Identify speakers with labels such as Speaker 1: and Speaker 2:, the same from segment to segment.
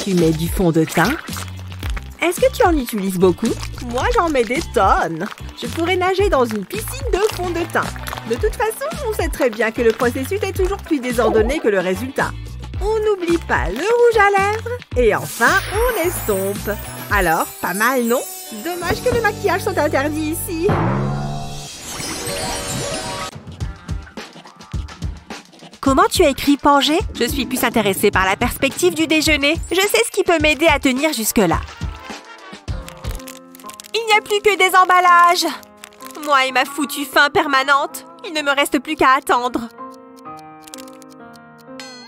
Speaker 1: Tu mets du fond de teint. Est-ce que tu en utilises beaucoup? Moi, j'en mets des tonnes. Je pourrais nager dans une piscine de fond de teint. De toute façon, on sait très bien que le processus est toujours plus désordonné que le résultat. On n'oublie pas le rouge à lèvres. Et enfin, on estompe. Alors, pas mal, non? Dommage que les maquillages sont interdits ici. Comment tu as écrit Pangée? Je suis plus intéressée par la perspective du déjeuner. Je sais ce qui peut m'aider à tenir jusque-là. Il n'y a plus que des emballages. Moi et ma foutue faim permanente. Il ne me reste plus qu'à attendre.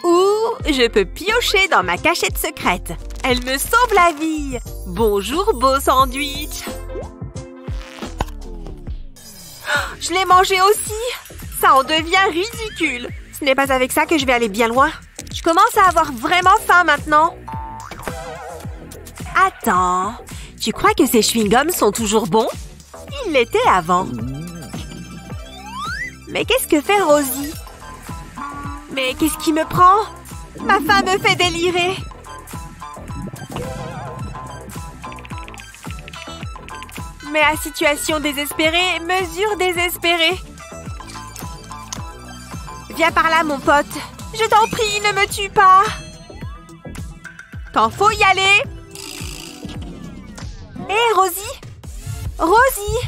Speaker 1: Ou je peux piocher dans ma cachette secrète. Elle me sauve la vie. Bonjour, beau sandwich. Je l'ai mangé aussi. Ça en devient ridicule. Ce n'est pas avec ça que je vais aller bien loin. Je commence à avoir vraiment faim maintenant. Attends, tu crois que ces chewing-gums sont toujours bons? Ils l'étaient avant. Mais qu'est-ce que fait Rosie? Mais qu'est-ce qui me prend? Ma faim me fait délirer. Mais à situation désespérée, mesure désespérée. Viens par là, mon pote. Je t'en prie, ne me tue pas. Quand faut y aller. Hé, Rosie? Rosie?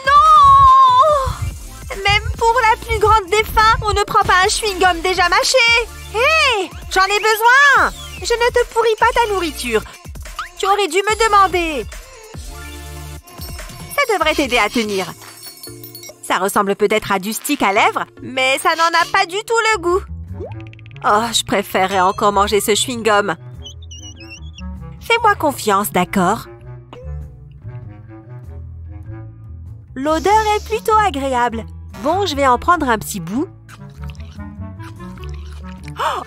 Speaker 1: Non! Même pour la plus grande des faims, on ne prend pas un chewing-gum déjà mâché. Hé! J'en ai besoin! Je ne te pourris pas ta nourriture. Tu aurais dû me demander. Ça devrait t'aider à tenir. Ça ressemble peut-être à du stick à lèvres, mais ça n'en a pas du tout le goût. Oh, je préférerais encore manger ce chewing-gum. Fais-moi confiance, d'accord? L'odeur est plutôt agréable. Bon, je vais en prendre un petit bout.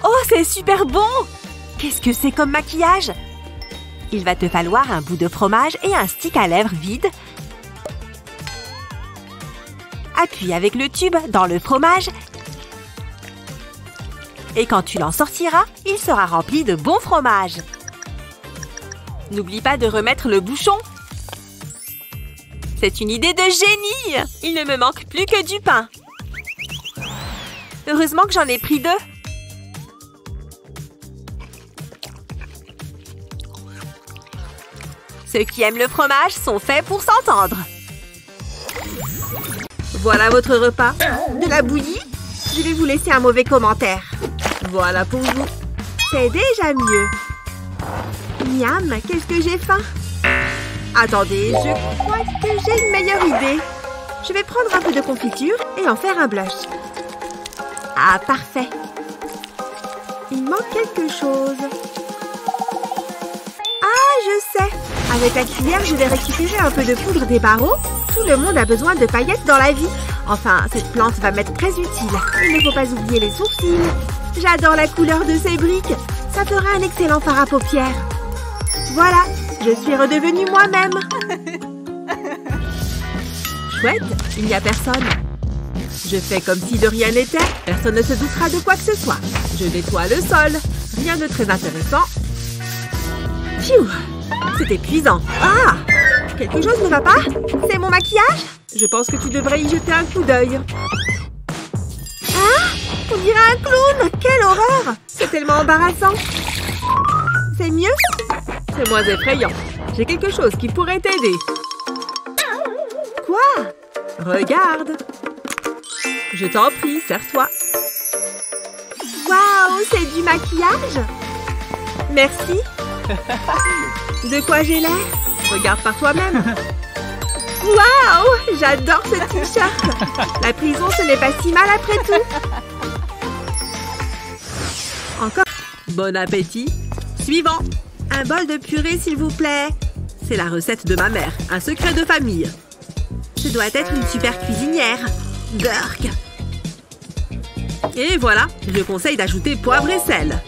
Speaker 1: Oh, c'est super bon! Qu'est-ce que c'est comme maquillage? Il va te falloir un bout de fromage et un stick à lèvres vide. Appuie avec le tube dans le fromage. Et quand tu l'en sortiras, il sera rempli de bon fromage. N'oublie pas de remettre le bouchon. C'est une idée de génie! Il ne me manque plus que du pain. Heureusement que j'en ai pris 2. Ceux qui aiment le fromage sont faits pour s'entendre. Voilà votre repas. De la bouillie? Je vais vous laisser un mauvais commentaire. Voilà pour vous. C'est déjà mieux. Miam, qu'est-ce que j'ai faim. Attendez, je crois que j'ai une meilleure idée. Je vais prendre un peu de confiture et en faire un blush. Ah, parfait. Il manque quelque chose. Ah, je sais. Avec la cuillère, je vais récupérer un peu de poudre des barreaux. Tout le monde a besoin de paillettes dans la vie. Enfin, cette plante va m'être très utile. Il ne faut pas oublier les sourcils. J'adore la couleur de ces briques. Ça fera un excellent fard à paupières. Voilà, je suis redevenue moi-même. Chouette, il n'y a personne. Je fais comme si de rien n'était. Personne ne se doutera de quoi que ce soit. Je nettoie le sol. Rien de très intéressant. Pfiou, c'est épuisant. Ah! Quelque chose ne va pas? C'est mon maquillage? Je pense que tu devrais y jeter un coup d'œil. Ah! On dirait un clown! Quelle horreur! C'est tellement embarrassant. C'est mieux? C'est moins effrayant. J'ai quelque chose qui pourrait t'aider. Quoi? Regarde. Je t'en prie, serre-toi. Waouh, c'est du maquillage? Merci. De quoi j'ai l'air? Regarde par toi-même. Waouh, j'adore ce t-shirt. La prison, ce n'est pas si mal après tout. Encore. Bon appétit. Suivant. Un bol de purée, s'il vous plaît. C'est la recette de ma mère. Un secret de famille. Je dois être une super cuisinière. Burk. Et voilà, je conseille d'ajouter poivre et sel.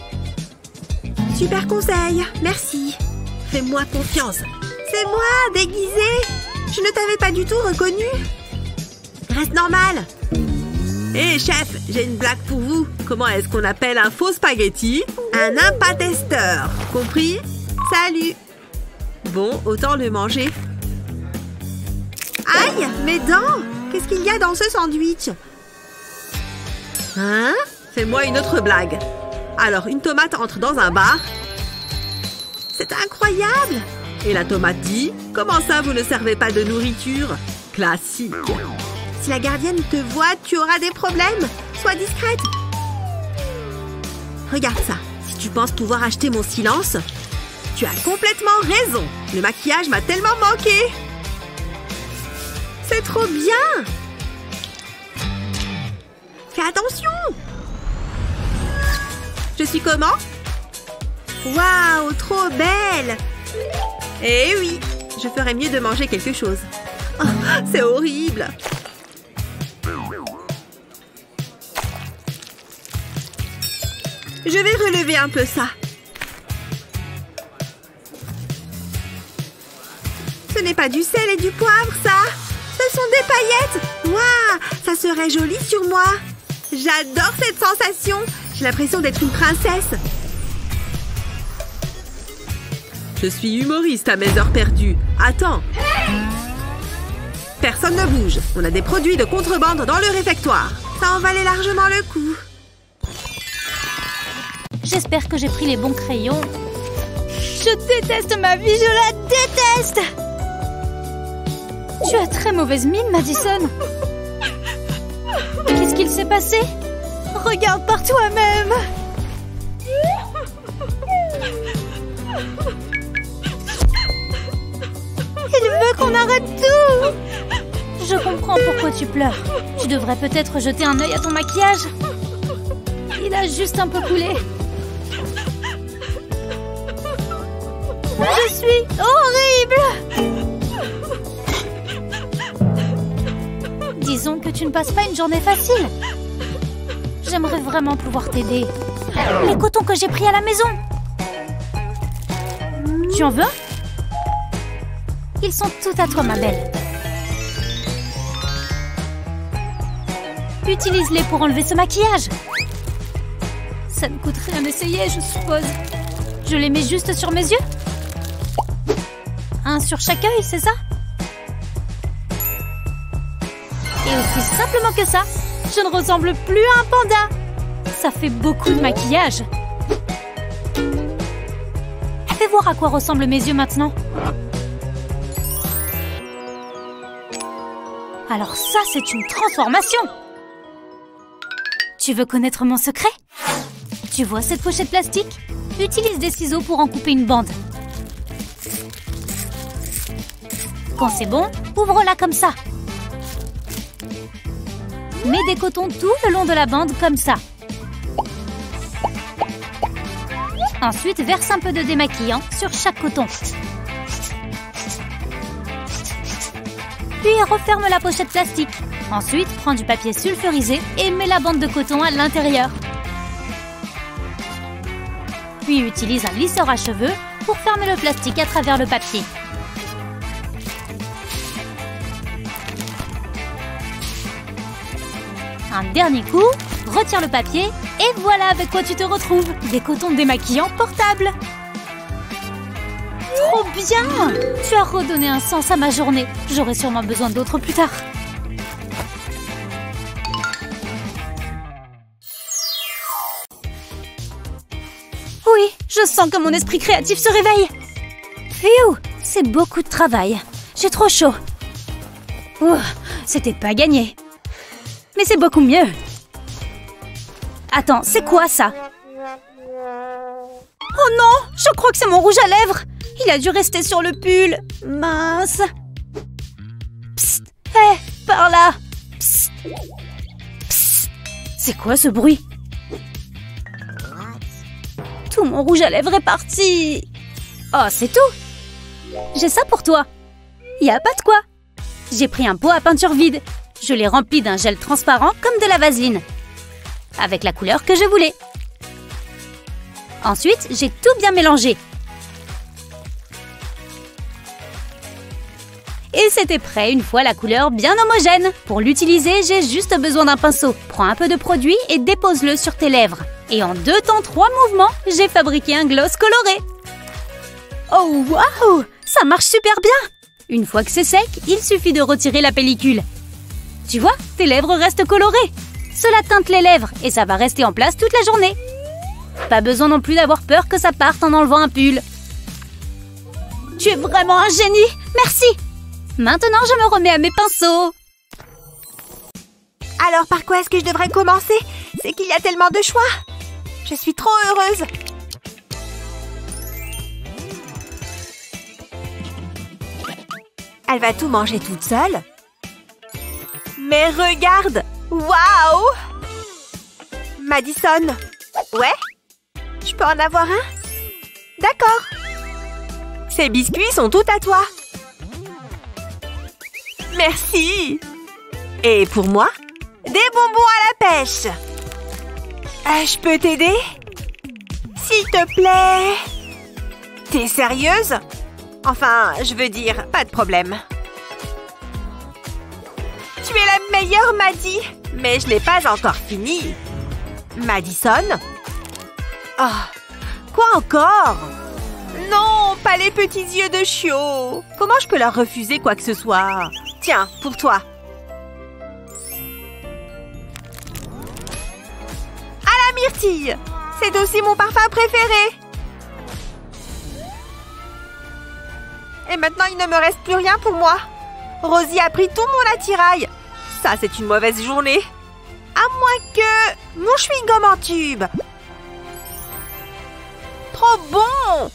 Speaker 1: Super conseil, merci. Fais-moi confiance. C'est moi, déguisée. Je ne t'avais pas du tout reconnu. Reste normal. Hé, chef, j'ai une blague pour vous. Comment est-ce qu'on appelle un faux spaghetti? Un impatesteur. Compris? Salut. Bon, autant le manger. Aïe, mes dents! Qu'est-ce qu'il y a dans ce sandwich? Hein? Fais-moi une autre blague. Alors, une tomate entre dans un bar. C'est incroyable! Et la tomate dit, comment ça, vous ne servez pas de nourriture? Classique. Si la gardienne te voit, tu auras des problèmes. Sois discrète. Regarde ça. Si tu penses pouvoir acheter mon silence, tu as complètement raison. Le maquillage m'a tellement manqué. C'est trop bien. Fais attention. Je suis comment? Waouh, trop belle. Eh oui, je ferais mieux de manger quelque chose. Oh, c'est horrible. Je vais relever un peu ça. Ce n'est pas du sel et du poivre, ça. Ce sont des paillettes. Waouh, ça serait joli sur moi. J'adore cette sensation. J'ai l'impression d'être une princesse. Je suis humoriste à mes heures perdues. Attends. Personne ne bouge. On a des produits de contrebande dans le réfectoire. Ça en valait largement le coup.
Speaker 2: J'espère que j'ai pris les bons crayons. Je déteste ma vie, je la déteste! Tu as très mauvaise mine, Madison. Qu'est-ce qu'il s'est passé? Regarde par toi-même. Il veut qu'on arrête tout. Je comprends pourquoi tu pleures. Tu devrais peut-être jeter un œil à ton maquillage. Il a juste un peu coulé. Je suis horrible! Disons que tu ne passes pas une journée facile. J'aimerais vraiment pouvoir t'aider. Les cotons que j'ai pris à la maison. Tu en veux? Ils sont tout à toi, ma belle. Utilise-les pour enlever ce maquillage. Ça ne coûte rien d'essayer, je suppose. Je les mets juste sur mes yeux? Un sur chaque œil, c'est ça? Et aussi simplement que ça, je ne ressemble plus à un panda. Ça fait beaucoup de maquillage. Fais voir à quoi ressemblent mes yeux maintenant. Alors ça, c'est une transformation. Tu veux connaître mon secret? Tu vois cette pochette plastique? Utilise des ciseaux pour en couper une bande. Quand c'est bon, ouvre-la comme ça. Mets des cotons tout le long de la bande comme ça. Ensuite, verse un peu de démaquillant sur chaque coton. Puis referme la pochette plastique. Ensuite, prends du papier sulfurisé et mets la bande de coton à l'intérieur. Puis utilise un lisseur à cheveux pour fermer le plastique à travers le papier. Un dernier coup, retire le papier et voilà avec quoi tu te retrouves. Des cotons démaquillants portables. Trop bien! Tu as redonné un sens à ma journée. J'aurai sûrement besoin d'autres plus tard. Oui, je sens que mon esprit créatif se réveille. Phew, c'est beaucoup de travail. J'ai trop chaud. Ouh, c'était pas gagné. Mais c'est beaucoup mieux. Attends, c'est quoi ça? Oh non, je crois que c'est mon rouge à lèvres. Il a dû rester sur le pull. Mince. Psst, hé, par là. Psst. Psst. C'est quoi ce bruit? Tout mon rouge à lèvres est parti. Oh, c'est tout. J'ai ça pour toi. Y a pas de quoi. J'ai pris un pot à peinture vide. Je l'ai rempli d'un gel transparent comme de la vaseline. Avec la couleur que je voulais. Ensuite, j'ai tout bien mélangé. Et Et c'était prêt une fois la couleur bien homogène. Pour l'utiliser, j'ai juste besoin d'un pinceau. Prends un peu de produit et dépose-le sur tes lèvres. Et en 2 temps 3 mouvements, j'ai fabriqué un gloss coloré. Oh waouh! Ça marche super bien! Une fois que c'est sec, il suffit de retirer la pellicule. Tu vois, tes lèvres restent colorées. Cela teinte les lèvres et ça va rester en place toute la journée. Pas besoin non plus d'avoir peur que ça parte en enlevant un pull. Tu es vraiment un génie! Merci! Maintenant, je me remets à mes pinceaux.
Speaker 1: Alors, par quoi est-ce que je devrais commencer? C'est qu'il y a tellement de choix. Je suis trop heureuse. Elle va tout manger toute seule. Mais regarde! Waouh! Madison! Ouais? Je peux en avoir un? D'accord. Ces biscuits sont tout à toi. Merci. Et pour moi, des bonbons à la pêche. Je peux t'aider? S'il te plaît. T'es sérieuse? Enfin, je veux dire, pas de problème. Tu es la meilleure, Maddie. Mais je n'ai pas encore fini. Madison? Oh, quoi encore? Non, pas les petits yeux de chiot. Comment je peux leur refuser quoi que ce soit? Tiens, pour toi. À la myrtille. C'est aussi mon parfum préféré. Et maintenant, il ne me reste plus rien pour moi. Rosie a pris tout mon attirail. Ça, c'est une mauvaise journée. À moins que... Mon chewing-gum en tube. Trop bon!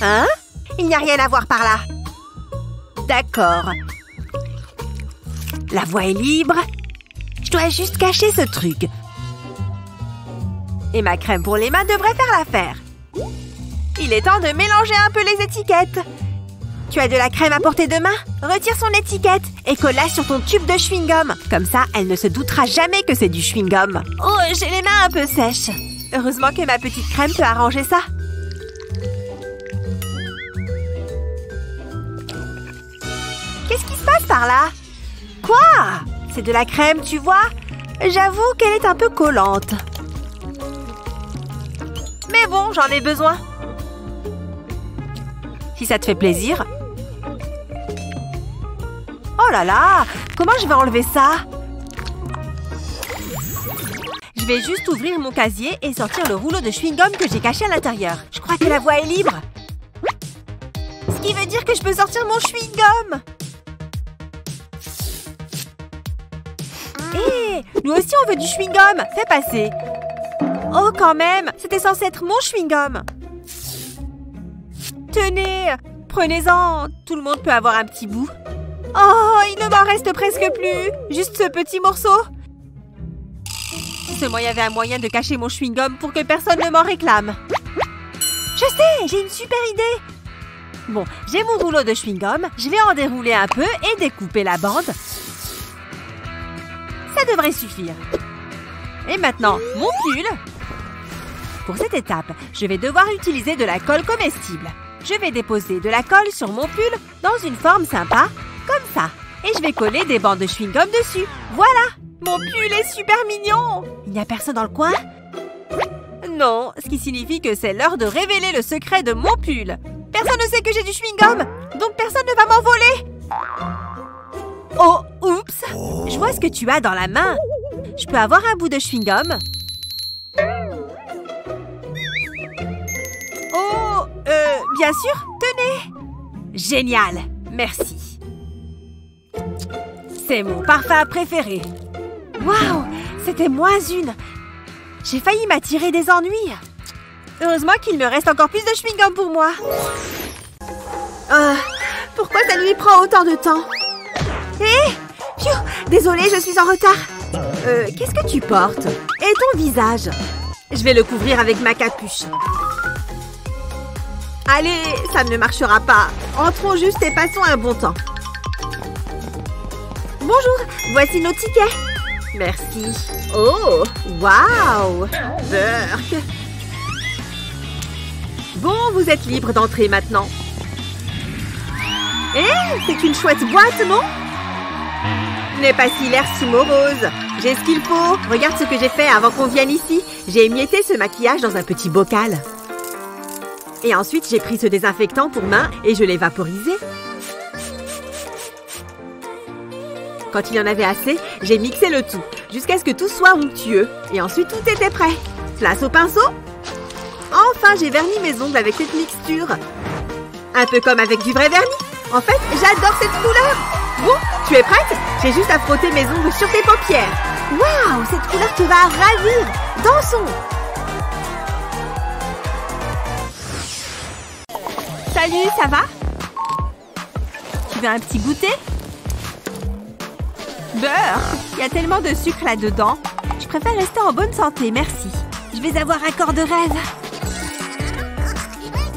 Speaker 1: Hein? Il n'y a rien à voir par là. D'accord. La voie est libre. Je dois juste cacher ce truc. Et ma crème pour les mains devrait faire l'affaire. Il est temps de mélanger un peu les étiquettes. Tu as de la crème à portée de main? Retire son étiquette et colle-la sur ton tube de chewing-gum. Comme ça, elle ne se doutera jamais que c'est du chewing-gum. Oh, j'ai les mains un peu sèches. Heureusement que ma petite crème peut arranger ça. Qu'est-ce qui se passe par là? Quoi? C'est de la crème, tu vois? J'avoue qu'elle est un peu collante. Mais bon, j'en ai besoin. Si ça te fait plaisir. Oh là là! Comment je vais enlever ça? Je vais juste ouvrir mon casier et sortir le rouleau de chewing-gum que j'ai caché à l'intérieur. Je crois que la voie est libre. Ce qui veut dire que je peux sortir mon chewing-gum. Hé! Nous aussi on veut du chewing-gum. Fais passer. Oh quand même! C'était censé être mon chewing-gum. Tenez! Prenez-en. Tout le monde peut avoir un petit bout. Oh! Il ne m'en reste presque plus. Juste ce petit morceau. Si seulement il y avait un moyen de cacher mon chewing-gum pour que personne ne m'en réclame. Je sais! J'ai une super idée! Bon, j'ai mon rouleau de chewing-gum. Je vais en dérouler un peu et découper la bande. Ça devrait suffire. Et maintenant, mon pull. Pour cette étape, je vais devoir utiliser de la colle comestible. Je vais déposer de la colle sur mon pull dans une forme sympa, comme ça. Et je vais coller des bandes de chewing-gum dessus. Voilà! Mon pull est super mignon! Il n'y a personne dans le coin? Non, ce qui signifie que c'est l'heure de révéler le secret de mon pull. Personne ne sait que j'ai du chewing-gum, donc personne ne va m'envoler. Oh, oups! Je vois ce que tu as dans la main. Je peux avoir un bout de chewing-gum? Oh, bien sûr, tenez! Génial, merci. C'est mon parfum préféré. Waouh, c'était moins une. J'ai failli m'attirer des ennuis. Heureusement qu'il me reste encore plus de chewing-gum pour moi. Pourquoi ça lui prend autant de temps? Hé! Désolée, je suis en retard. Qu'est-ce que tu portes? Et ton visage? Je vais le couvrir avec ma capuche. Allez, ça ne marchera pas. Entrons juste et passons un bon temps. Bonjour, voici nos tickets. Merci. Oh, waouh! Burk. Bon, vous êtes libre d'entrer maintenant. C'est une chouette boîte, non? N'est pas si l'air si morose. J'ai ce qu'il faut. Regarde ce que j'ai fait avant qu'on vienne ici. J'ai émietté ce maquillage dans un petit bocal. Et ensuite, j'ai pris ce désinfectant pour mains et je l'ai vaporisé. Quand il y en avait assez, j'ai mixé le tout, jusqu'à ce que tout soit onctueux. Et ensuite, tout était prêt. Place au pinceau. Enfin, j'ai verni mes ongles avec cette mixture. Un peu comme avec du vrai vernis. En fait, j'adore cette couleur. Bon, tu es prête? J'ai juste à frotter mes ongles sur tes paupières. Waouh, cette couleur te va ravir. Dansons. Salut, ça va? Tu veux un petit goûter? Beurre! Il y a tellement de sucre là-dedans. Je préfère rester en bonne santé, merci. Je vais avoir un corps de rêve.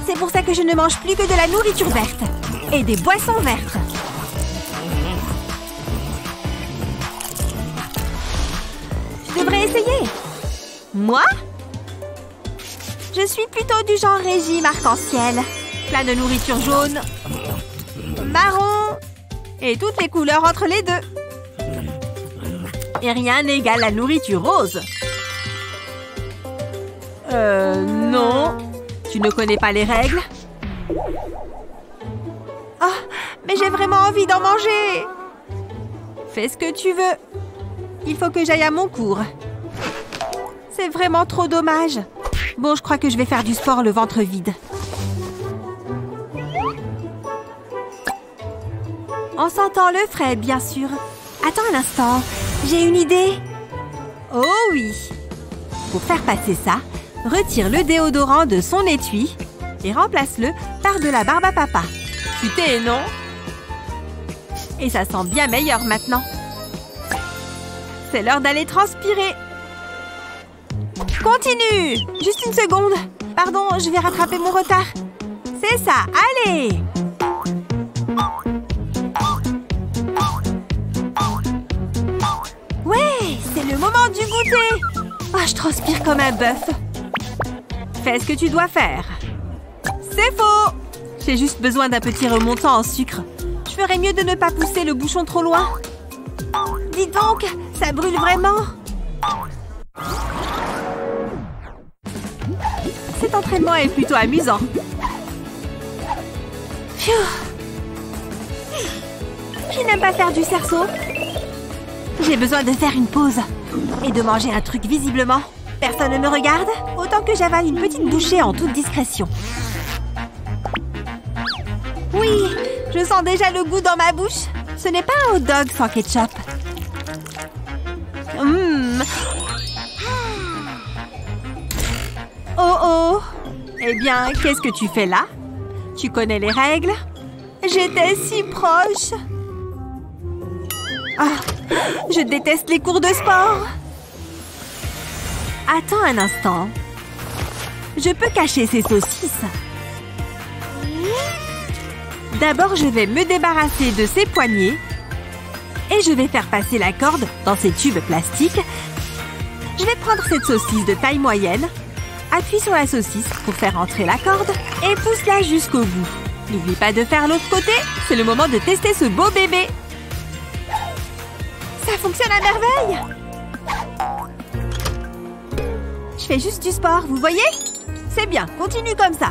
Speaker 1: C'est pour ça que je ne mange plus que de la nourriture verte. Et des boissons vertes. Je devrais essayer. Moi? Je suis plutôt du genre régime arc-en-ciel. Plein de nourriture jaune, marron et toutes les couleurs entre les deux. Et rien n'égale la nourriture rose. Non. Tu ne connais pas les règles? Oh, mais j'ai vraiment envie d'en manger. Fais ce que tu veux. Il faut que j'aille à mon cours. C'est vraiment trop dommage. Bon, je crois que je vais faire du sport le ventre vide. En sentant le frais, bien sûr. Attends un instant, j'ai une idée. Oh oui. Pour faire passer ça, retire le déodorant de son étui et remplace-le par de la barbe à papa. Putain, non? Et ça sent bien meilleur maintenant. C'est l'heure d'aller transpirer. Continue! Juste une seconde. Pardon, je vais rattraper mon retard. C'est ça, allez! Ouais, c'est le moment du goûter. Oh, je transpire comme un bœuf. Fais ce que tu dois faire. C'est faux! J'ai juste besoin d'un petit remontant en sucre. Je ferais mieux de ne pas pousser le bouchon trop loin. Dis donc, ça brûle vraiment. Cet entraînement est plutôt amusant. Pfiou. Je n'aime pas faire du cerceau. J'ai besoin de faire une pause et de manger un truc visiblement. Personne ne me regarde, autant que j'avale une petite bouchée en toute discrétion. Oui, je sens déjà le goût dans ma bouche. Ce n'est pas un hot dog sans ketchup. Oh oh! Eh bien, qu'est-ce que tu fais là? Tu connais les règles? J'étais si proche. Ah, je déteste les cours de sport. Attends un instant. Je peux cacher ces saucisses. D'abord, je vais me débarrasser de ces poignées et je vais faire passer la corde dans ces tubes plastiques. Je vais prendre cette saucisse de taille moyenne, appuie sur la saucisse pour faire entrer la corde et pousse-la jusqu'au bout. N'oublie pas de faire l'autre côté, c'est le moment de tester ce beau bébé. Ça fonctionne à merveille! Je fais juste du sport, vous voyez? C'est bien, continue comme ça.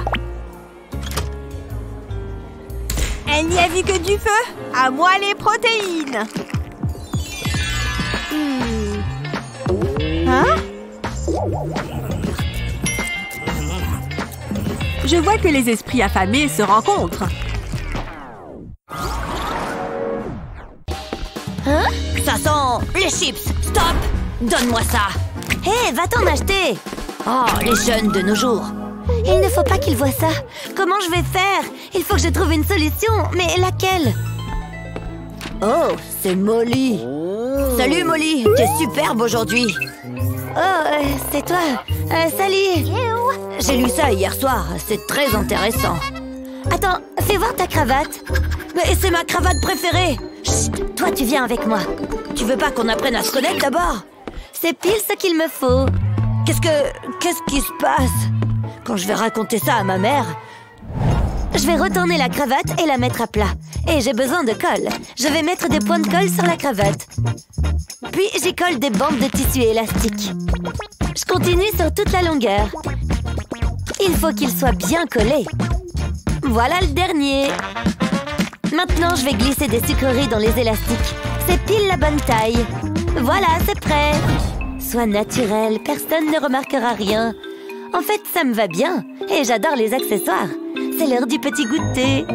Speaker 1: Elle n'y a vu que du feu. À moi les protéines. Hein? Je vois que les esprits affamés se rencontrent.
Speaker 3: Hein? Ça sent les chips. Stop! Donne-moi ça. Hé, va-t'en acheter. Oh, les jeunes de nos jours. Il ne faut pas qu'ils voient ça. Comment je vais faire? Il faut que je trouve une solution. Mais laquelle? Oh, c'est Molly. Salut Molly, t'es superbe aujourd'hui. Oh, c'est toi. Salut. J'ai lu ça hier soir. C'est très intéressant. Attends, fais voir ta cravate. Mais c'est ma cravate préférée. Chut, toi tu viens avec moi. Tu veux pas qu'on apprenne à se connaître d'abord? C'est pile ce qu'il me faut. Qu'est-ce qui se passe? Quand je vais raconter ça à ma mère, je vais retourner la cravate et la mettre à plat. Et j'ai besoin de colle. Je vais mettre des points de colle sur la cravate. Puis j'y colle des bandes de tissu élastique. Je continue sur toute la longueur. Il faut qu'il soit bien collé. Voilà le dernier. Maintenant, je vais glisser des sucreries dans les élastiques. C'est pile la bonne taille. Voilà, c'est prêt. Sois naturel, personne ne remarquera rien. En fait, ça me va bien. Et j'adore les accessoires. C'est l'heure du petit goûter.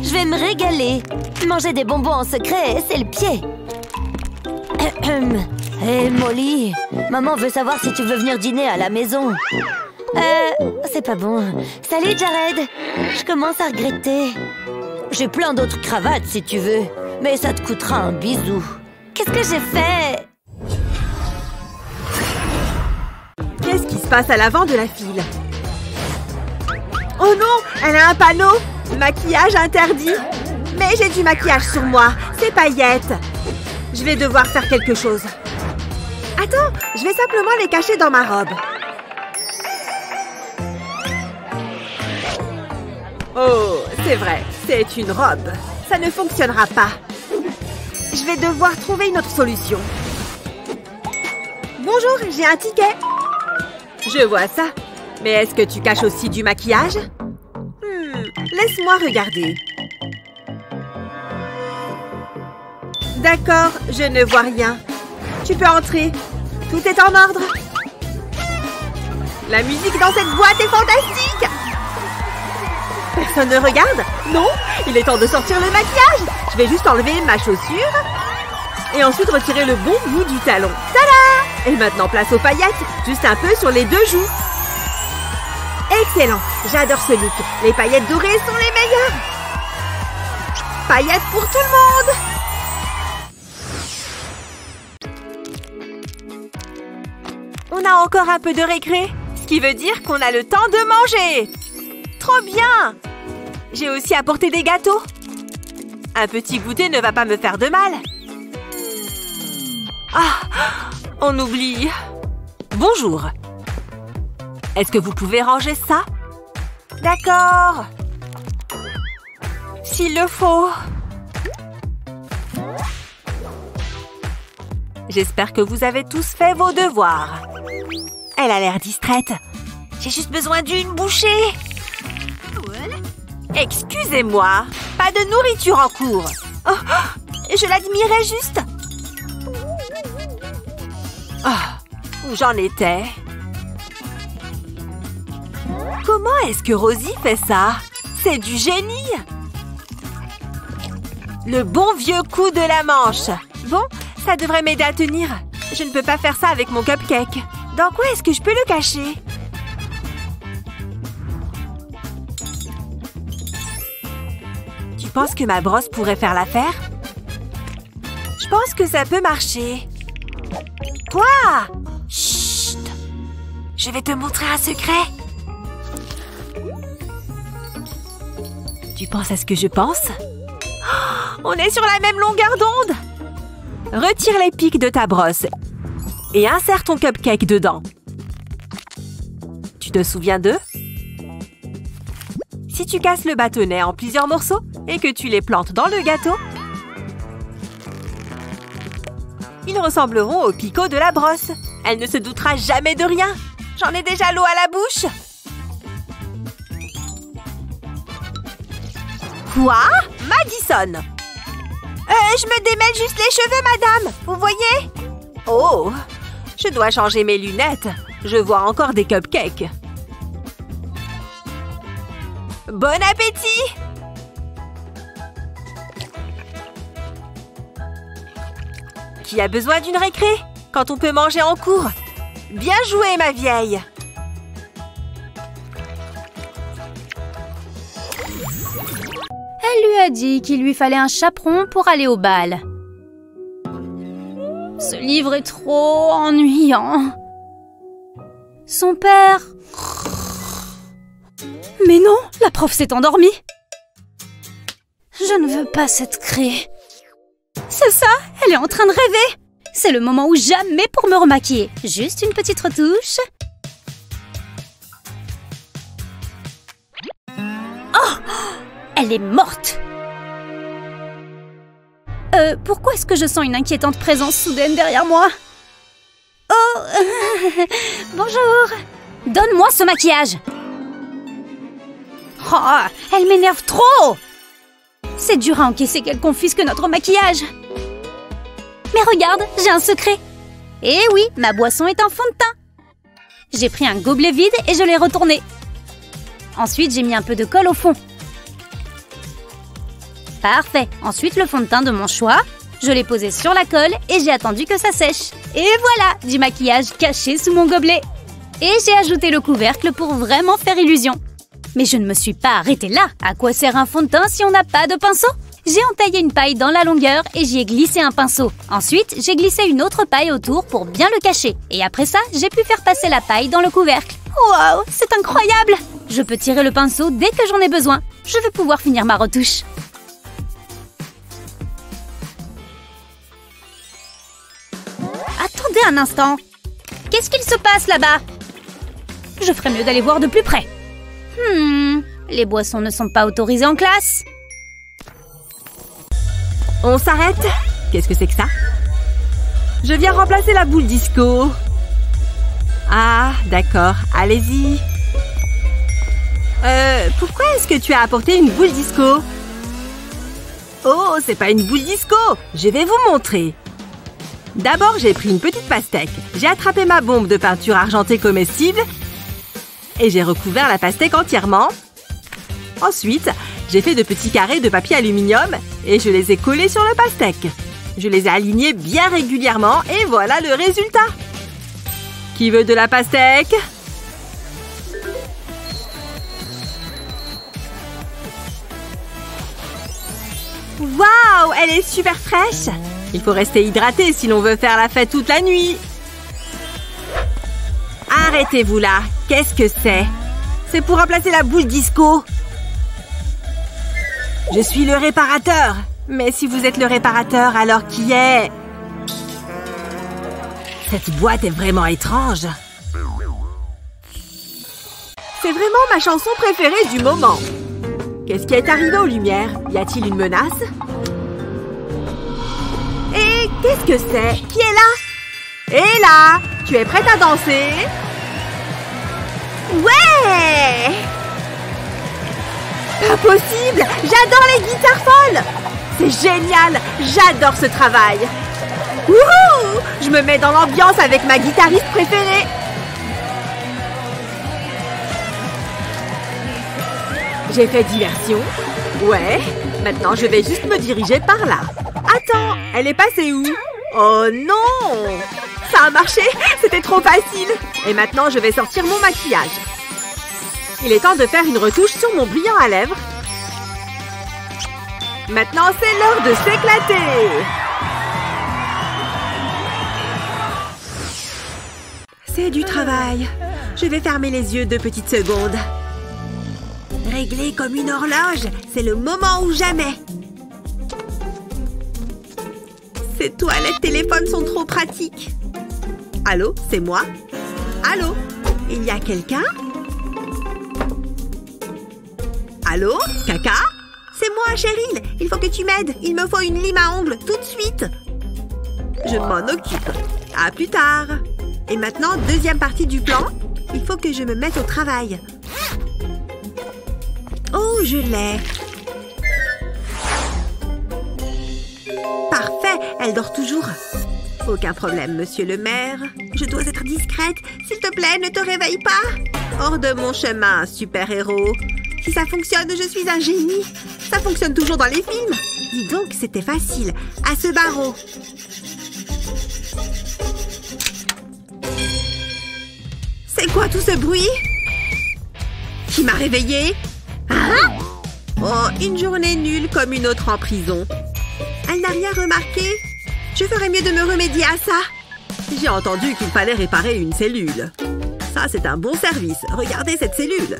Speaker 3: Je vais me régaler. Manger des bonbons en secret, c'est le pied. Hé, Molly, maman veut savoir si tu veux venir dîner à la maison. C'est pas bon. Salut, Jared. Je commence à regretter. J'ai plein d'autres cravates si tu veux, mais ça te coûtera un bisou. Qu'est-ce que j'ai fait?
Speaker 1: Qu'est-ce qui se passe à l'avant de la file? Oh non, elle a un panneau. Maquillage interdit. Mais j'ai du maquillage sur moi. C'est paillettes. Je vais devoir faire quelque chose. Attends, je vais simplement les cacher dans ma robe. Oh, c'est vrai, c'est une robe. Ça ne fonctionnera pas. Je vais devoir trouver une autre solution. Bonjour, j'ai un ticket. Je vois ça. Mais est-ce que tu caches aussi du maquillage? Laisse-moi regarder. D'accord, je ne vois rien. Tu peux entrer. Tout est en ordre. La musique dans cette boîte est fantastique. Personne ne regarde? Non? Il est temps de sortir le maquillage. Je vais juste enlever ma chaussure. Et ensuite retirer le bon bout du talon. Tada! Et maintenant, place aux paillettes. Juste un peu sur les deux joues. Excellent. J'adore ce look. Les paillettes dorées sont les meilleures. Paillettes pour tout le monde. On a encore un peu de récré. Ce qui veut dire qu'on a le temps de manger. Trop bien! J'ai aussi apporté des gâteaux. Un petit goûter ne va pas me faire de mal. Ah! On oublie. Bonjour. Est-ce que vous pouvez ranger ça? D'accord. S'il le faut. J'espère que vous avez tous fait vos devoirs. Elle a l'air distraite. J'ai juste besoin d'une bouchée. Excusez-moi, pas de nourriture en cours. Oh, je l'admirais juste. Oh, où j'en étais? Comment est-ce que Rosie fait ça? C'est du génie! Le bon vieux coup de la manche. Bon, ça devrait m'aider à tenir. Je ne peux pas faire ça avec mon cupcake. Dans quoi est-ce que je peux le cacher? Tu penses que ma brosse pourrait faire l'affaire? Je pense que ça peut marcher. Quoi? Chut! Je vais te montrer un secret. Tu penses à ce que je pense? Oh, on est sur la même longueur d'onde! Retire les pics de ta brosse et insère ton cupcake dedans. Tu te souviens d'eux? Si tu casses le bâtonnet en plusieurs morceaux et que tu les plantes dans le gâteau, ils ressembleront aux picots de la brosse. Elle ne se doutera jamais de rien. J'en ai déjà l'eau à la bouche. Quoi? Madison! Je me démêle juste les cheveux, madame. Vous voyez? Oh! Je dois changer mes lunettes. Je vois encore des cupcakes. Bon appétit! Qui a besoin d'une récré quand on peut manger en cours? Bien joué, ma vieille!
Speaker 2: Elle lui a dit qu'il lui fallait un chaperon pour aller au bal. Ce livre est trop ennuyant. Son père... Mais non, la prof s'est endormie. Je ne veux pas cette craie. C'est ça, elle est en train de rêver. C'est le moment ou jamais pour me remaquiller. Juste une petite retouche. Oh! Elle est morte. Pourquoi est-ce que je sens une inquiétante présence soudaine derrière moi? Oh, bonjour. Donne-moi ce maquillage. Oh, elle m'énerve trop. C'est dur à encaisser qu'elle confisque notre maquillage. Mais regarde, j'ai un secret. Eh oui, ma boisson est un fond de teint. J'ai pris un gobelet vide et je l'ai retourné. Ensuite, j'ai mis un peu de colle au fond. Parfait. Ensuite, le fond de teint de mon choix. Je l'ai posé sur la colle et j'ai attendu que ça sèche. Et voilà, du maquillage caché sous mon gobelet. Et j'ai ajouté le couvercle pour vraiment faire illusion. Mais je ne me suis pas arrêtée là. À quoi sert un fond de teint si on n'a pas de pinceau? J'ai entaillé une paille dans la longueur et j'y ai glissé un pinceau. Ensuite, j'ai glissé une autre paille autour pour bien le cacher. Et après ça, j'ai pu faire passer la paille dans le couvercle. Waouh, c'est incroyable! Je peux tirer le pinceau dès que j'en ai besoin. Je vais pouvoir finir ma retouche. Attendez un instant. Qu'est-ce qu'il se passe là-bas? Je ferais mieux d'aller voir de plus près. Les boissons ne sont pas autorisées en classe.
Speaker 1: On s'arrête? Qu'est-ce que c'est que ça? Je viens remplacer la boule disco. Ah, d'accord, allez-y. Pourquoi est-ce que tu as apporté une boule disco? Oh, c'est pas une boule disco. Je vais vous montrer. D'abord, j'ai pris une petite pastèque. J'ai attrapé ma bombe de peinture argentée comestible et j'ai recouvert la pastèque entièrement. Ensuite, j'ai fait de petits carrés de papier aluminium et je les ai collés sur le pastèque. Je les ai alignés bien régulièrement et voilà le résultat. Qui veut de la pastèque? Waouh, elle est super fraîche! Il faut rester hydraté si l'on veut faire la fête toute la nuit. Arrêtez-vous là. Qu'est-ce que c'est? C'est pour remplacer la boule disco. Je suis le réparateur. Mais si vous êtes le réparateur, alors qui est? Cette boîte est vraiment étrange. C'est vraiment ma chanson préférée du moment. Qu'est-ce qui est arrivé aux lumières? Y a-t-il une menace? Et qu'est-ce que c'est? Qui est là? Et là? Tu es prête à danser? Ouais! Pas possible! J'adore les guitares folles! C'est génial! J'adore ce travail! Wouhou! Je me mets dans l'ambiance avec ma guitariste préférée! J'ai fait diversion. Ouais, maintenant je vais juste me diriger par là. Attends, elle est passée où? Oh non! Ça a marché! C'était trop facile! Et maintenant je vais sortir mon maquillage. Il est temps de faire une retouche sur mon brillant à lèvres. Maintenant c'est l'heure de s'éclater! C'est du travail. Je vais fermer les yeux 2 petites secondes. Réglé comme une horloge, c'est le moment ou jamais. Ces toilettes téléphones sont trop pratiques. Allô, c'est moi? Allô? Il y a quelqu'un? Allô? Caca? C'est moi, Cheryl. Il faut que tu m'aides. Il me faut une lime à ongles tout de suite. Je m'en occupe. À plus tard. Et maintenant, deuxième partie du plan. Il faut que je me mette au travail. Oh, je l'ai. Parfait, elle dort toujours. Aucun problème, monsieur le maire. Je dois être discrète. S'il te plaît, ne te réveille pas. Hors de mon chemin, super-héros. Si ça fonctionne, je suis un génie. Ça fonctionne toujours dans les films. Dis donc, c'était facile. À ce barreau. C'est quoi tout ce bruit? Qui m'a réveillée? Hein? Oh, une journée nulle comme une autre en prison. Elle n'a rien remarqué? Je ferais mieux de me remédier à ça. J'ai entendu qu'il fallait réparer une cellule. Ça, c'est un bon service. Regardez cette cellule.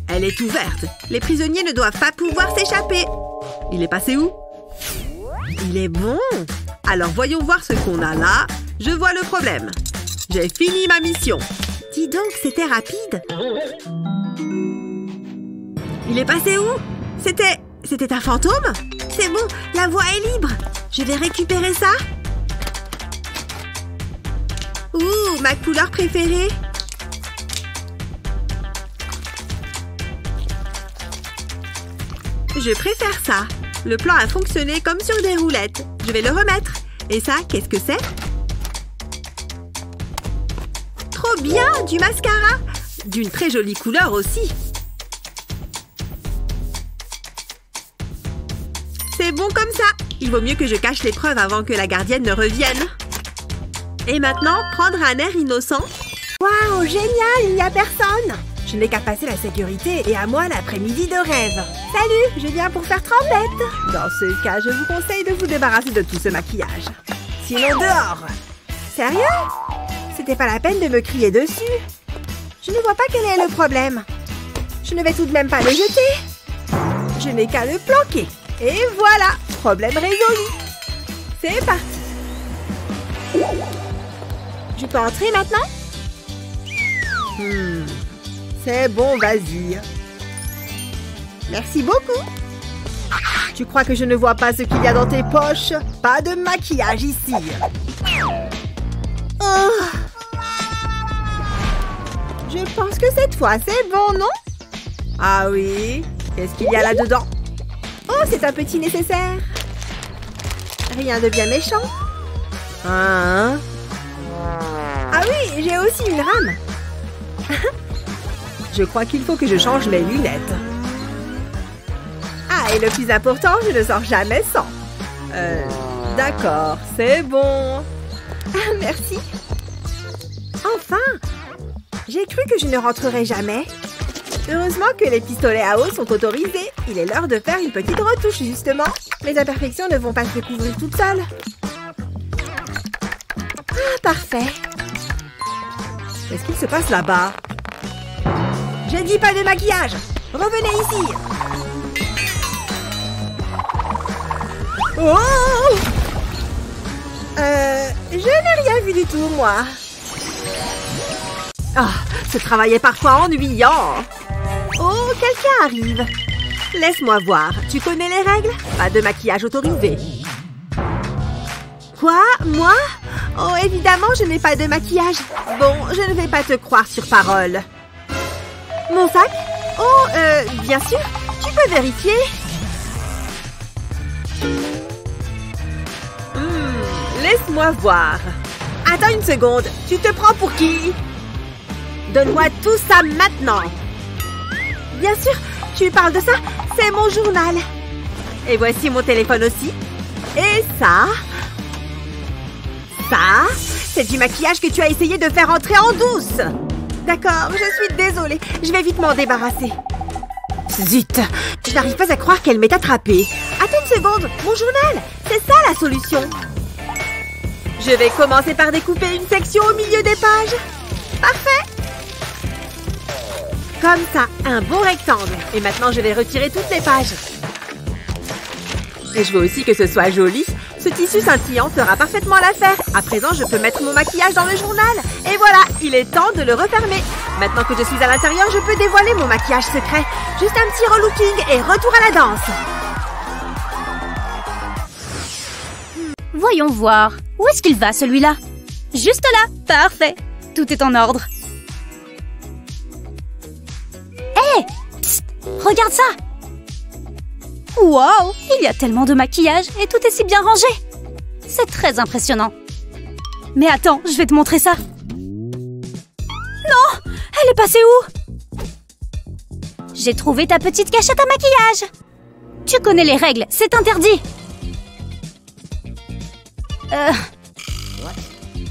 Speaker 1: Elle est ouverte. Les prisonniers ne doivent pas pouvoir s'échapper. Il est passé où? Il est bon. Alors, voyons voir ce qu'on a là. Je vois le problème. J'ai fini ma mission. Dis donc, c'était rapide. Il est passé où? C'était un fantôme? C'est bon, la voie est libre. Je vais récupérer ça. Ouh, ma couleur préférée. Je préfère ça. Le plan a fonctionné comme sur des roulettes. Je vais le remettre. Et ça, qu'est-ce que c'est? Trop bien, du mascara. D'une très jolie couleur aussi. C'est bon comme ça. Il vaut mieux que je cache les preuves avant que la gardienne ne revienne. Et maintenant, prendre un air innocent. Waouh, génial, il n'y a personne. Je n'ai qu'à passer la sécurité et à moi l'après-midi de rêve. Salut, je viens pour faire trempette. Dans ce cas, je vous conseille de vous débarrasser de tout ce maquillage. Sinon dehors. Sérieux? C'était pas la peine de me crier dessus. Je ne vois pas quel est le problème. Je ne vais tout de même pas le jeter. Je n'ai qu'à le planquer. Et voilà, problème résolu. C'est parti. Je peux entrer maintenant? C'est bon, vas-y. Merci beaucoup. Tu crois que je ne vois pas ce qu'il y a dans tes poches? Pas de maquillage ici. Oh. Je pense que cette fois, c'est bon, non? Ah oui? Qu'est-ce qu'il y a là-dedans? Oh, c'est un petit nécessaire. Rien de bien méchant. Hein? Ah oui, j'ai aussi une rame. Je crois qu'il faut que je change mes lunettes. Ah, et le plus important, je ne sors jamais sans. D'accord, c'est bon. Ah, merci. Enfin! J'ai cru que je ne rentrerais jamais. Heureusement que les pistolets à eau sont autorisés. Il est l'heure de faire une petite retouche, justement. Mes imperfections ne vont pas se découvrir toutes seules. Ah, parfait. Qu'est-ce qu'il se passe là-bas? J'ai dit pas de maquillage. Revenez ici. Oh! Je n'ai rien vu du tout, moi. Ah, ce travail est parfois ennuyant. Oh, quelqu'un arrive. Laisse-moi voir. Tu connais les règles? Pas de maquillage autorisé. Quoi? Moi? Oh, évidemment, je n'ai pas de maquillage. Bon, je ne vais pas te croire sur parole. Mon sac? Oh, bien sûr. Tu peux vérifier? Laisse-moi voir. Attends une seconde. Tu te prends pour qui? Donne-moi tout ça maintenant. Bien sûr, tu parles de ça? C'est mon journal. Et voici mon téléphone aussi. Et ça? Ça, c'est du maquillage que tu as essayé de faire entrer en douce. D'accord, je suis désolée. Je vais vite m'en débarrasser. Zut, je n'arrive pas à croire qu'elle m'ait attrapée. Attends une seconde, mon journal. C'est ça la solution. Je vais commencer par découper une section au milieu des pages. Parfait. Comme ça, un bon rectangle. Et maintenant, je vais retirer toutes les pages. Et je veux aussi que ce soit joli. Ce tissu scintillant fera parfaitement l'affaire. À présent, je peux mettre mon maquillage dans le journal. Et voilà, il est temps de le refermer. Maintenant que je suis à l'intérieur, je peux dévoiler mon maquillage secret. Juste un petit relooking et retour à la danse.
Speaker 2: Voyons voir. Où est-ce qu'il va, celui-là? Juste là. Parfait. Tout est en ordre. Hé! Psst! Regarde ça! Wow! Il y a tellement de maquillage et tout est si bien rangé. C'est très impressionnant. Mais attends, je vais te montrer ça. Non! Elle est passée où? J'ai trouvé ta petite cachette à maquillage. Tu connais les règles, c'est interdit.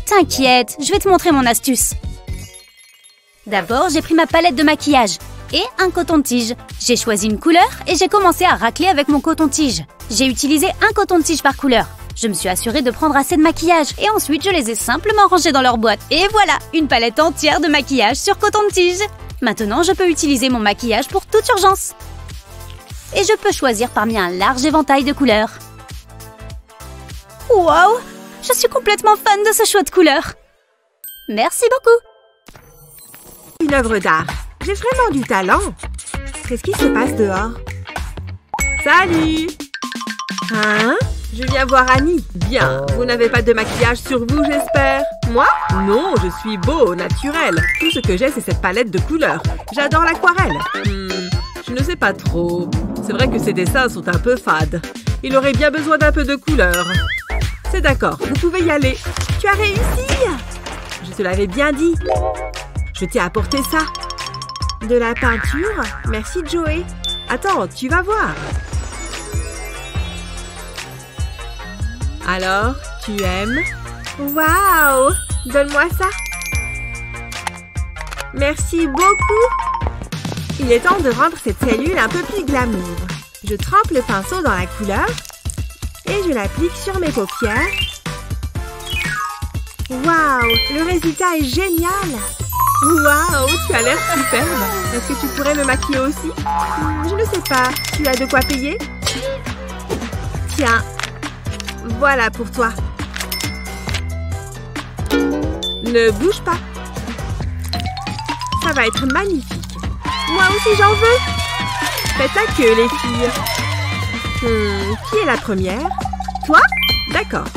Speaker 2: T'inquiète, je vais te montrer mon astuce. D'abord, j'ai pris ma palette de maquillage et un coton-tige. J'ai choisi une couleur et j'ai commencé à racler avec mon coton-tige. J'ai utilisé un coton-tige par couleur. Je me suis assurée de prendre assez de maquillage et ensuite je les ai simplement rangés dans leur boîte. Et voilà, une palette entière de maquillage sur coton-tige. Maintenant, je peux utiliser mon maquillage pour toute urgence. Et je peux choisir parmi un large éventail de couleurs. Waouh! Je suis complètement fan de ce choix de couleurs. Merci beaucoup.
Speaker 1: Une œuvre d'art. J'ai vraiment du talent. Qu'est-ce qui se passe dehors? Salut! Hein? Je viens voir Annie. Bien, vous n'avez pas de maquillage sur vous, j'espère. Moi? Non, je suis beau, naturel. Tout ce que j'ai, c'est cette palette de couleurs. J'adore l'aquarelle. Je ne sais pas trop. C'est vrai que ces dessins sont un peu fades. Il aurait bien besoin d'un peu de couleur. C'est d'accord, vous pouvez y aller. Tu as réussi! Je te l'avais bien dit. Je t'ai apporté ça. De la peinture? Merci, Joey. Attends, tu vas voir. Alors, tu aimes? Waouh! Donne-moi ça. Merci beaucoup. Il est temps de rendre cette cellule un peu plus glamour. Je trempe le pinceau dans la couleur et je l'applique sur mes paupières. Waouh! Le résultat est génial! Waouh! Tu as l'air superbe! Est-ce que tu pourrais me maquiller aussi? Je ne sais pas. Tu as de quoi payer? Tiens. Voilà pour toi. Ne bouge pas. Ça va être magnifique. Moi aussi, j'en veux. Faites la queue, les filles. Qui est la première? Toi? D'accord.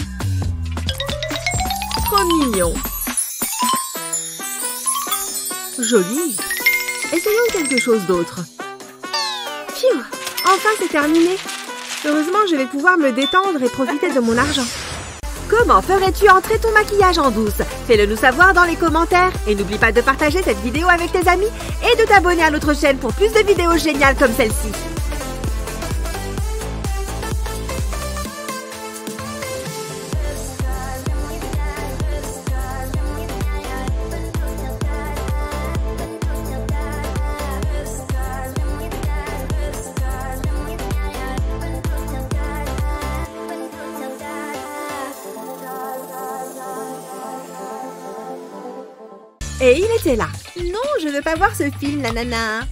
Speaker 1: Trop mignon. Joli. Essayons quelque chose d'autre. Pfiou! Enfin, c'est terminé. Heureusement, je vais pouvoir me détendre et profiter de mon argent. Comment ferais-tu entrer ton maquillage en douce? Fais-le nous savoir dans les commentaires. Et n'oublie pas de partager cette vidéo avec tes amis et de t'abonner à notre chaîne pour plus de vidéos géniales comme celle-ci. Et il était là. Non, je veux pas voir ce film, nanana.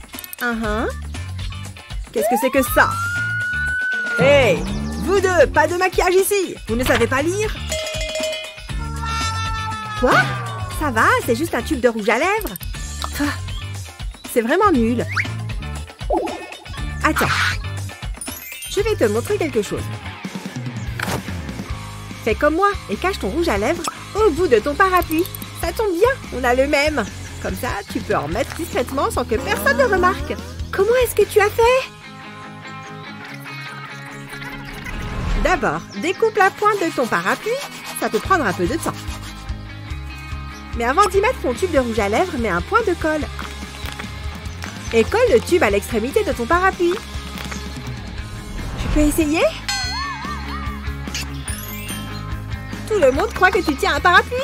Speaker 1: Qu'est-ce que c'est que ça? Hey, vous deux, pas de maquillage ici. Vous ne savez pas lire? Quoi? Ça va, c'est juste un tube de rouge à lèvres. C'est vraiment nul. Attends. Je vais te montrer quelque chose. Fais comme moi et cache ton rouge à lèvres au bout de ton parapluie. Ça tombe bien, on a le même. Comme ça, tu peux en mettre discrètement sans que personne ne remarque. Comment est-ce que tu as fait? D'abord, découpe la pointe de ton parapluie. Ça peut prendre un peu de temps. Mais avant d'y mettre ton tube de rouge à lèvres, mets un point de colle. Et colle le tube à l'extrémité de ton parapluie. Tu peux essayer? Tout le monde croit que tu tiens un parapluie.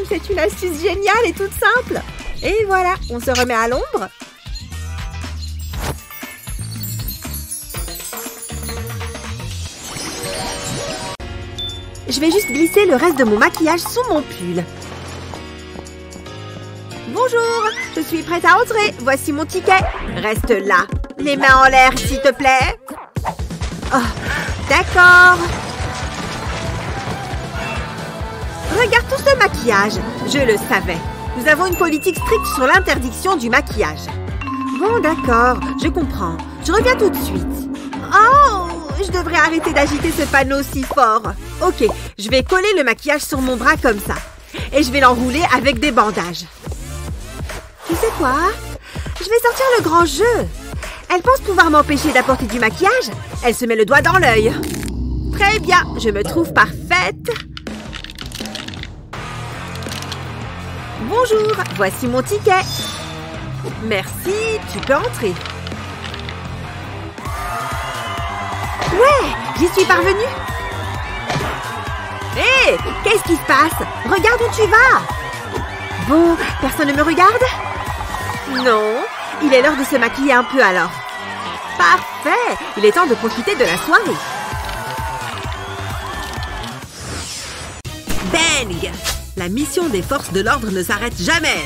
Speaker 1: C'est une astuce géniale et toute simple. Et voilà, on se remet à l'ombre. Je vais juste glisser le reste de mon maquillage sous mon pull. Bonjour, je suis prête à entrer. Voici mon ticket. Reste là. Les mains en l'air, s'il te plaît. Oh, d'accord. Regarde tout ce maquillage. Je le savais. Nous avons une politique stricte sur l'interdiction du maquillage. Bon, d'accord. Je comprends. Je reviens tout de suite. Oh, je devrais arrêter d'agiter ce panneau si fort. Ok, je vais coller le maquillage sur mon bras comme ça. Et je vais l'enrouler avec des bandages. Tu sais quoi? Je vais sortir le grand jeu. Elle pense pouvoir m'empêcher d'apporter du maquillage. Elle se met le doigt dans l'œil. Très bien, je me trouve parfaite. Bonjour, voici mon ticket. Merci, tu peux entrer. Ouais, j'y suis parvenue. Hé, qu'est-ce qui se passe? Regarde où tu vas. Bon, personne ne me regarde? Non, il est l'heure de se maquiller un peu alors. Parfait, il est temps de profiter de la soirée. Bang! La mission des forces de l'ordre ne s'arrête jamais.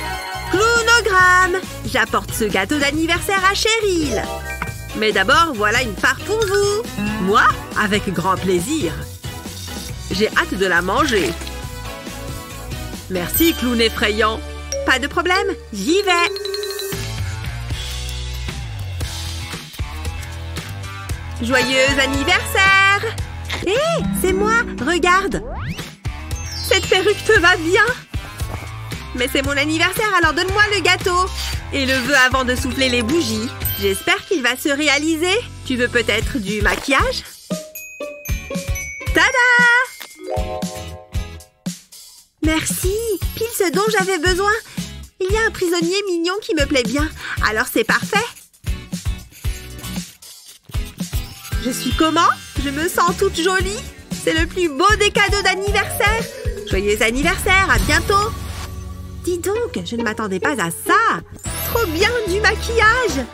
Speaker 1: Clownogramme! J'apporte ce gâteau d'anniversaire à Cheryl. Mais d'abord, voilà une part pour vous. Moi, avec grand plaisir. J'ai hâte de la manger. Merci, clown effrayant. Pas de problème, j'y vais. Joyeux anniversaire! Hé, c'est moi, regarde. Cette perruque te va bien. Mais c'est mon anniversaire, alors donne-moi le gâteau. Et le vœu avant de souffler les bougies. J'espère qu'il va se réaliser. Tu veux peut-être du maquillage? Tada! Merci, pile ce dont j'avais besoin. Il y a un prisonnier mignon qui me plaît bien, alors c'est parfait. Je suis comment? Je me sens toute jolie. C'est le plus beau des cadeaux d'anniversaire. Joyeux anniversaire, à bientôt. Dis donc, je ne m'attendais pas à ça. Trop bien, du maquillage.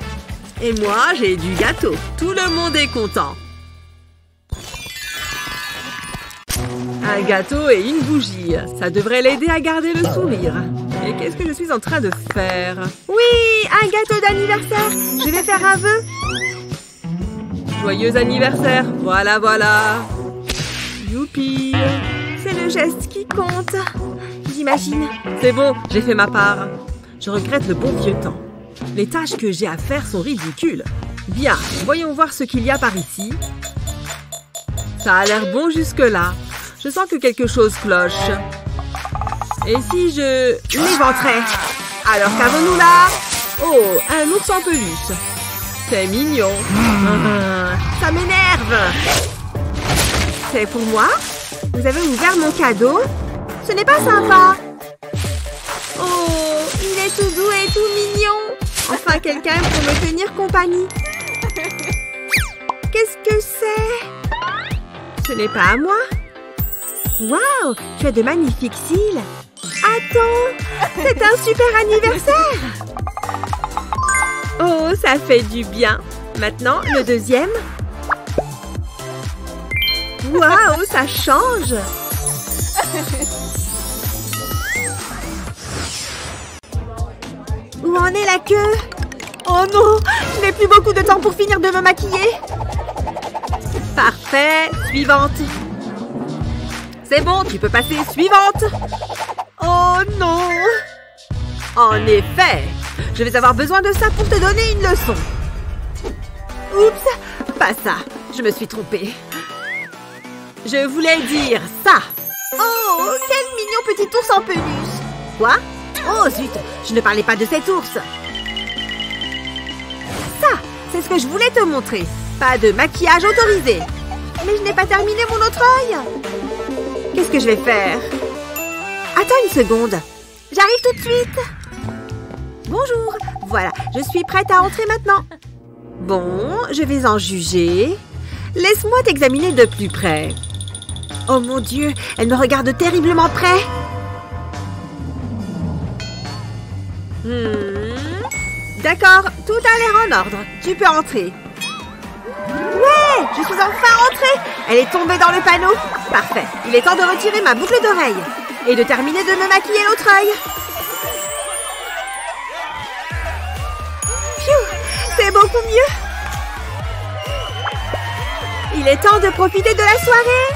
Speaker 1: Et moi, j'ai du gâteau. Tout le monde est content. Un gâteau et une bougie. Ça devrait l'aider à garder le sourire. Et qu'est-ce que je suis en train de faire? Oui, un gâteau d'anniversaire. Je vais faire un vœu. Joyeux anniversaire. Voilà, voilà. Youpi. C'est le geste qui compte. J'imagine. C'est bon, j'ai fait ma part. Je regrette le bon vieux temps. Les tâches que j'ai à faire sont ridicules. Bien, voyons voir ce qu'il y a par ici. Ça a l'air bon jusque-là. Je sens que quelque chose cloche. Et si je l'éventrais? Alors qu'avons-nous là? Oh, un ours en peluche. C'est mignon. Ça m'énerve. C'est pour moi? Vous avez ouvert mon cadeau? Ce n'est pas sympa. Oh, il est tout doux et tout mignon. Enfin, quelqu'un pour me tenir compagnie. Qu'est-ce que c'est? Ce n'est pas à moi. Waouh, tu as de magnifiques cils. Attends, c'est un super anniversaire. Oh, ça fait du bien. Maintenant, le deuxième. Waouh, ça change. Où en est la queue? Oh non, je n'ai plus beaucoup de temps pour finir de me maquiller. Parfait, suivante. C'est bon, tu peux passer suivante. Oh non. En effet, je vais avoir besoin de ça pour te donner une leçon. Oups, pas ça, je me suis trompée. Je voulais dire ça. Oh, quel mignon petit ours en peluche. Quoi? Oh zut, je ne parlais pas de cet ours. Ça, c'est ce que je voulais te montrer. Pas de maquillage autorisé. Mais je n'ai pas terminé mon autre œil. Qu'est-ce que je vais faire? Attends une seconde. J'arrive tout de suite. Bonjour. Voilà, je suis prête à entrer maintenant. Bon, je vais en juger. Laisse-moi t'examiner de plus près. Oh mon Dieu, elle me regarde terriblement près. D'accord, tout a l'air en ordre. Tu peux entrer. Ouais, je suis enfin entrée. Elle est tombée dans le panneau. Parfait. Il est temps de retirer ma boucle d'oreille. Et de terminer de me maquiller l'autre œil. Pfiou, c'est beaucoup mieux. Il est temps de profiter de la soirée.